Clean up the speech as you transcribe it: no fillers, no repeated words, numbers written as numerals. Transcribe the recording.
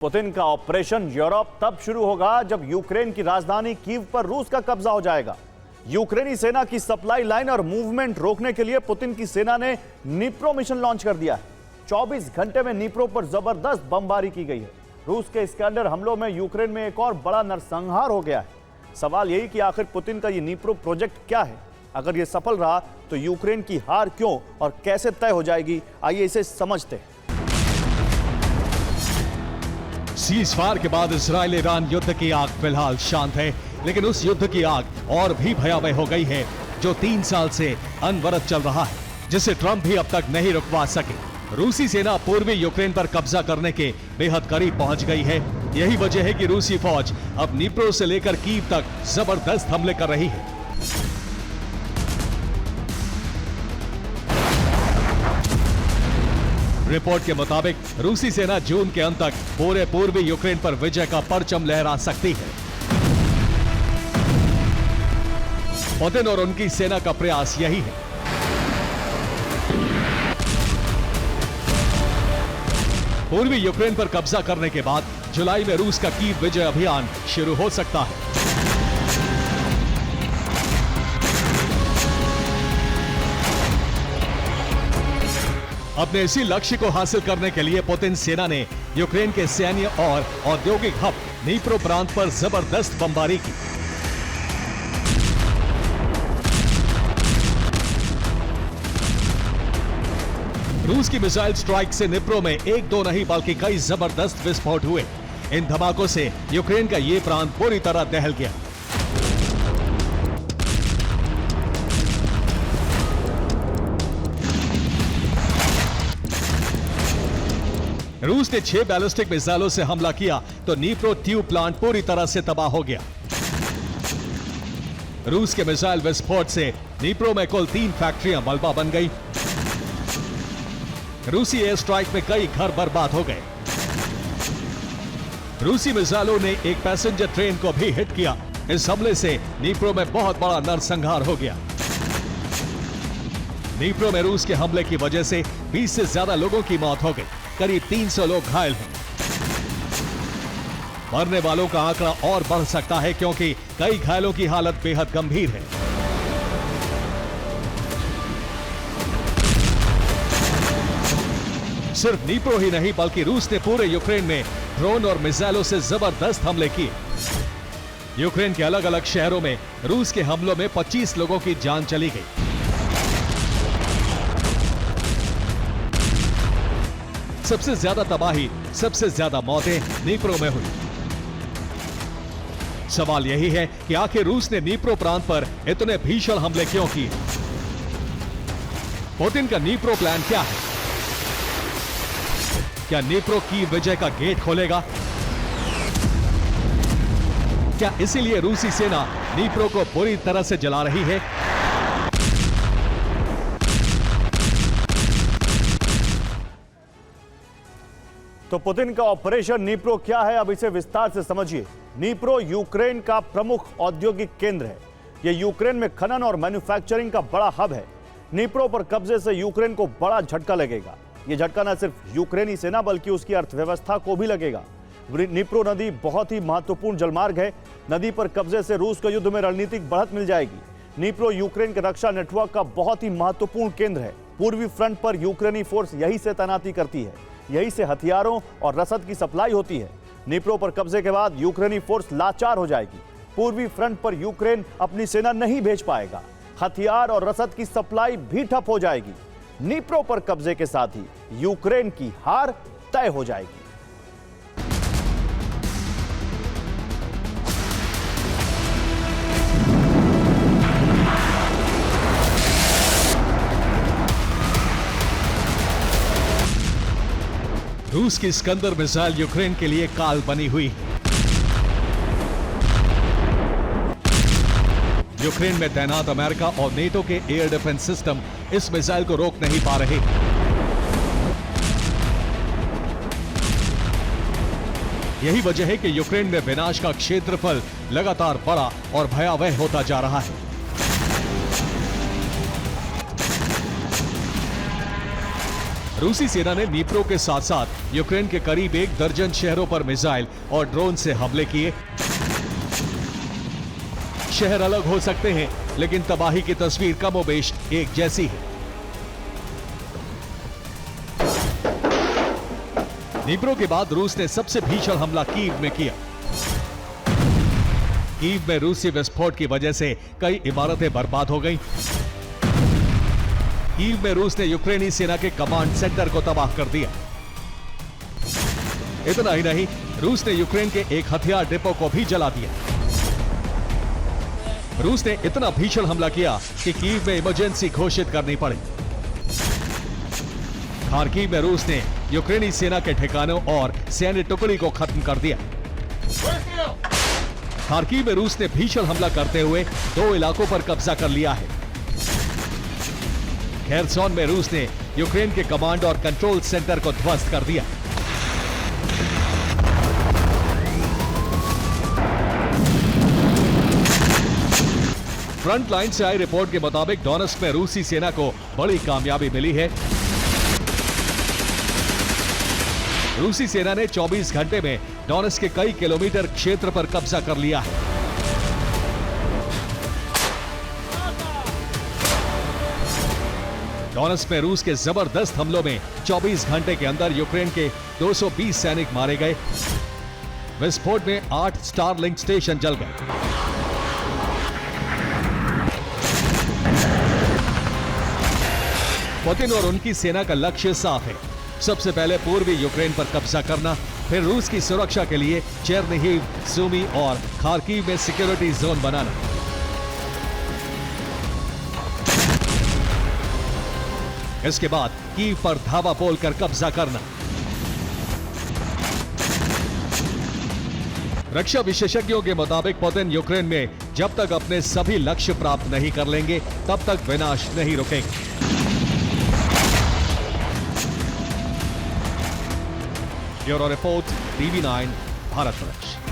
Putin का operation Europe तब शुरू होगा जब यूक्रेन की राजधानी कीव पर रूस का कब्जा हो जाएगा। यूक्रेनी सेना की सप्लाई लाइन और मूवमेंट रोकने के लिए पुतिन की सेना ने नीप्रो मिशन लॉन्च कर दिया है। 24 घंटे में नीप्रो पर जबरदस्त बमबारी की गई है। रूस के इस्कैंडर हमलों में यूक्रेन में एक और बड़ा नरसंहार हो गया है। सवाल यही कि आखिर पुतिन का ये नीप्रो प्रोजेक्ट क्या है? अगर ये सफल रहा तो यूक्रेन की हार क्यों और कैसे तय हो जाएगी, आइए इसे समझते हैं। सीज़फायर के बाद इजराइल ईरान युद्ध की आग फिलहाल शांत है, लेकिन उस युद्ध की आग और भी भयावह हो गई है जो 3 साल से अनवरत चल रहा है, जिसे ट्रंप भी अब तक नहीं रुकवा सके। रूसी सेना पूर्वी यूक्रेन पर कब्जा करने के बेहद करीब पहुंच गई है। यही वजह है कि रूसी फौज अब नीप्रो से लेकर कीव तक जबरदस्त हमले कर रही है। रिपोर्ट के मुताबिक रूसी सेना जून के अंत तक पूरे पूर्वी यूक्रेन पर विजय का परचम लहरा सकती है। पुतिन और उनकी सेना का प्रयास यही है। पूर्वी यूक्रेन पर कब्जा करने के बाद जुलाई में रूस का कीव विजय अभियान शुरू हो सकता है। अपने इसी लक्ष्य को हासिल करने के लिए पुतिन सेना ने यूक्रेन के सैन्य और औद्योगिक हब नीप्रो प्रांत पर जबरदस्त बमबारी की। रूस की मिसाइल स्ट्राइक से नीप्रो में एक दो नहीं बल्कि कई जबरदस्त विस्फोट हुए। इन धमाकों से यूक्रेन का ये प्रांत पूरी तरह दहल गया। रूस ने 6 बैलिस्टिक मिसाइलों से हमला किया तो नीप्रो ट्यूब प्लांट पूरी तरह से तबाह हो गया। रूस के मिसाइल विस्फोट से नीप्रो में कुल 3 फैक्ट्रियां मलबा बन गई। रूसी एयर स्ट्राइक में कई घर बर्बाद हो गए। रूसी मिसाइलों ने एक पैसेंजर ट्रेन को भी हिट किया। इस हमले से नीप्रो में बहुत बड़ा नरसंहार हो गया। नीप्रो में रूस के हमले की वजह से 20 से ज्यादा लोगों की मौत हो गई। करीब 300 लोग घायल हैं। मरने वालों का आंकड़ा और बढ़ सकता है क्योंकि कई घायलों की हालत बेहद गंभीर है। सिर्फ नीप्रो ही नहीं बल्कि रूस ने पूरे यूक्रेन में ड्रोन और मिसाइलों से जबरदस्त हमले किए। यूक्रेन के अलग अलग शहरों में रूस के हमलों में 25 लोगों की जान चली गई। सबसे ज्यादा तबाही, सबसे ज्यादा मौतें नीप्रो में हुई। सवाल यही है कि आखिर रूस ने नीप्रो प्रांत पर इतने भीषण हमले क्यों किए? पुतिन का नीप्रो प्लान क्या है? क्या नीप्रो की विजय का गेट खोलेगा? क्या इसीलिए रूसी सेना नीप्रो को पूरी तरह से जला रही है? तो पुतिन का ऑपरेशन नीप्रो क्या है, अब इसे विस्तार से समझिए। नीप्रो यूक्रेन का प्रमुख औद्योगिक केंद्र है। यह यूक्रेन में खनन और मैन्युफैक्चरिंग का बड़ा हब है। नीप्रो पर कब्जे से यूक्रेन को बड़ा झटका लगेगा। यह झटका न सिर्फ यूक्रेनी सेना बल्कि उसकी अर्थव्यवस्था को भी लगेगा। नीप्रो नदी बहुत ही महत्वपूर्ण जलमार्ग है। नदी पर कब्जे से रूस को युद्ध में रणनीतिक बढ़त मिल जाएगी। नीप्रो यूक्रेन के रक्षा नेटवर्क का बहुत ही महत्वपूर्ण केंद्र है। पूर्वी फ्रंट पर यूक्रेनी फोर्स यही से तैनाती करती है। यही से हथियारों और रसद की सप्लाई होती है। नीप्रो पर कब्जे के बाद यूक्रेनी फोर्स लाचार हो जाएगी। पूर्वी फ्रंट पर यूक्रेन अपनी सेना नहीं भेज पाएगा। हथियार और रसद की सप्लाई भी ठप हो जाएगी। नीप्रो पर कब्जे के साथ ही यूक्रेन की हार तय हो जाएगी। रूस की इस्कंदर मिसाइल यूक्रेन के लिए काल बनी हुई है। यूक्रेन में तैनात अमेरिका और नेटो के एयर डिफेंस सिस्टम इस मिसाइल को रोक नहीं पा रहे। यही वजह है कि यूक्रेन में विनाश का क्षेत्रफल लगातार बड़ा और भयावह होता जा रहा है। रूसी सेना ने नीप्रो के साथ साथ यूक्रेन के करीब 1 दर्जन शहरों पर मिसाइल और ड्रोन से हमले किए। शहर अलग हो सकते हैं, लेकिन तबाही की तस्वीर कमोबेश एक जैसी है। नीप्रो के बाद रूस ने सबसे भीषण हमला कीव में किया। कीव में रूसी विस्फोट की वजह से कई इमारतें बर्बाद हो गईं। कीव में रूस ने यूक्रेनी सेना के कमांड सेंटर को तबाह कर दिया। इतना ही नहीं, रूस ने यूक्रेन के एक हथियार डिपो को भी जला दिया। रूस ने इतना भीषण हमला किया कि कीव में इमरजेंसी घोषित करनी पड़ी। खार्किव में रूस ने यूक्रेनी सेना के ठिकानों और सैन्य टुकड़ी को खत्म कर दिया। खार्किव में रूस ने भीषण हमला करते हुए 2 इलाकों पर कब्जा कर लिया है। खेरसोन में रूस ने यूक्रेन के कमांड और कंट्रोल सेंटर को ध्वस्त कर दिया। फ्रंट लाइन से आई रिपोर्ट के मुताबिक डोनेट्स्क में रूसी सेना को बड़ी कामयाबी मिली है। रूसी सेना ने 24 घंटे में डोनेट्स्क के कई किलोमीटर क्षेत्र पर कब्जा कर लिया है। डोनेट्स्क में रूस के जबरदस्त हमलों में 24 घंटे के अंदर यूक्रेन के 220 सैनिक मारे गए। विस्फोट में 8 स्टारलिंक स्टेशन जल गए। पुतिन और उनकी सेना का लक्ष्य साफ है। सबसे पहले पूर्वी यूक्रेन पर कब्जा करना, फिर रूस की सुरक्षा के लिए चेर्निहिव, सुमी और खार्किव में सिक्योरिटी जोन बनाना। इसके बाद कीव पर धावा बोलकर कब्जा करना। रक्षा विशेषज्ञों के मुताबिक पुतिन यूक्रेन में जब तक अपने सभी लक्ष्य प्राप्त नहीं कर लेंगे, तब तक विनाश नहीं रुकेगा। Bureau report, TV9, Bharatvarsh.